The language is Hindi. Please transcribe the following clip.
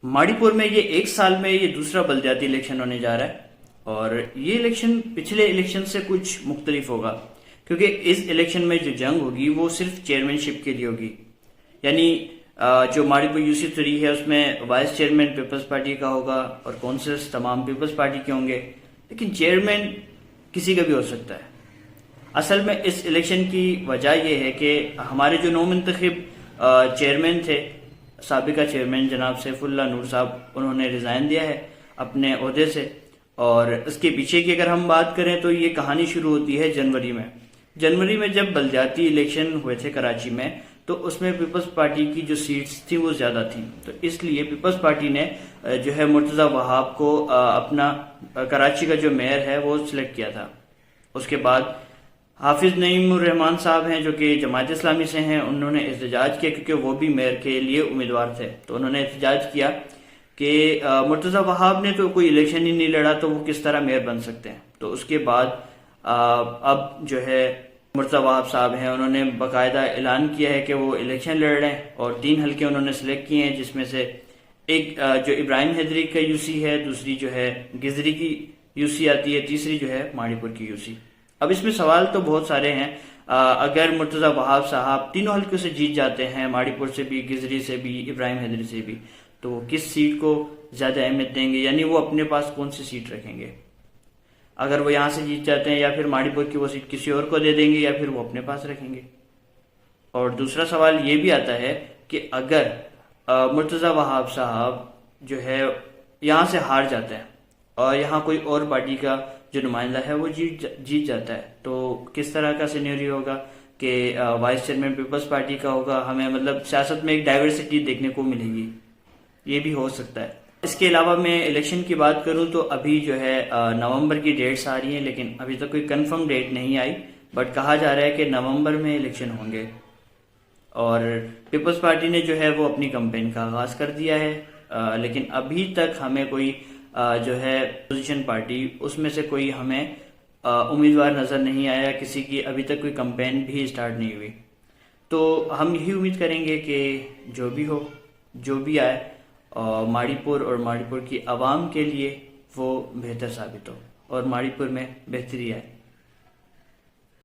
मणिपुर में ये एक साल में ये दूसरा बलदियाती इलेक्शन होने जा रहा है और ये इलेक्शन पिछले इलेक्शन से कुछ मुख्तलिफ होगा क्योंकि इस इलेक्शन में जो जंग होगी वो सिर्फ चेयरमैनशिप के लिए होगी। यानी जो मणिपुर यूसी 3 है उसमें वाइस चेयरमैन पीपल्स पार्टी का होगा और काउंसिलर्स तमाम पीपल्स पार्टी के होंगे, लेकिन चेयरमैन किसी का भी हो सकता है। असल में इस इलेक्शन की वजह यह है कि हमारे जो नौमुंतखब चेयरमैन थे, साबिका चेयरमैन जनाब सैफुल्लाह नूर साहब, उन्होंने रिजाइन दिया है अपने ओहदे से। और इसके पीछे की अगर हम बात करें तो ये कहानी शुरू होती है जनवरी में जब बलदियाती इलेक्शन हुए थे कराची में, तो उसमें पीपल्स पार्टी की जो सीट्स थी वो ज्यादा थी, तो इसलिए पीपल्स पार्टी ने जो है मुर्तजा वहाब को अपना कराची का जो मेयर है वो सिलेक्ट किया था। उसके बाद हाफिज नईमुर रहमान साहब हैं जो कि जमात इस्लामी से हैं, उन्होंने एहतजाज किया क्योंकि वो भी मेयर के लिए उम्मीदवार थे। तो उन्होंने एहतजाज किया कि मुर्तजा वहाब ने तो कोई इलेक्शन ही नहीं लड़ा तो वो किस तरह मेयर बन सकते हैं। तो उसके बाद अब जो है मुर्तजा वहाब साहब हैं, उन्होंने बाकायदा ऐलान किया है कि वो इलेक्शन लड़ रहे हैं और 3 हल्के उन्होंने सिलेक्ट किए हैं, जिसमें से एक जो इब्राहिम हैदरी का यूसी है, दूसरी जो है गिजरी की यूसी आती है, तीसरी जो है मणिपुर की यूसी। अब इसमें सवाल तो बहुत सारे हैं। अगर मुर्तजा वहाब साहब तीनों हल्कों से जीत जाते हैं, मणिपुर से भी, गिजरी से भी, इब्राहिम हैदरी से भी, तो वो किस सीट को ज्यादा अहमियत देंगे, यानी वो अपने पास कौन सी सीट रखेंगे। अगर वो यहां से जीत जाते हैं या फिर मणिपुर की वो सीट किसी और को दे देंगे या फिर वो अपने पास रखेंगे। और दूसरा सवाल ये भी आता है कि अगर मुर्तजा वहाब साहब जो है यहां से हार जाता है और यहाँ कोई और पार्टी का जो नुमाइंदा है वो जीत जाता है, तो किस तरह का सिनेरियो होगा कि वाइस चेयरमैन पीपल्स पार्टी का होगा। हमें मतलब सियासत में एक डाइवर्सिटी देखने को मिलेगी, ये भी हो सकता है। इसके अलावा मैं इलेक्शन की बात करूं तो अभी जो है नवंबर की डेट्स आ रही हैं, लेकिन अभी तक कोई कंफर्म डेट नहीं आई, बट कहा जा रहा है कि नवंबर में इलेक्शन होंगे। और पीपल्स पार्टी ने जो है वो अपनी कैंपेन का आगाज कर दिया है, लेकिन अभी तक हमें कोई जो है अपोजिशन पार्टी उसमें से कोई हमें उम्मीदवार नजर नहीं आया, किसी की अभी तक कोई कैंपेन भी स्टार्ट नहीं हुई। तो हम यही उम्मीद करेंगे कि जो भी हो, जो भी आए, मणिपुर और मणिपुर की आवाम के लिए वो बेहतर साबित हो और मणिपुर में बेहतरी आए।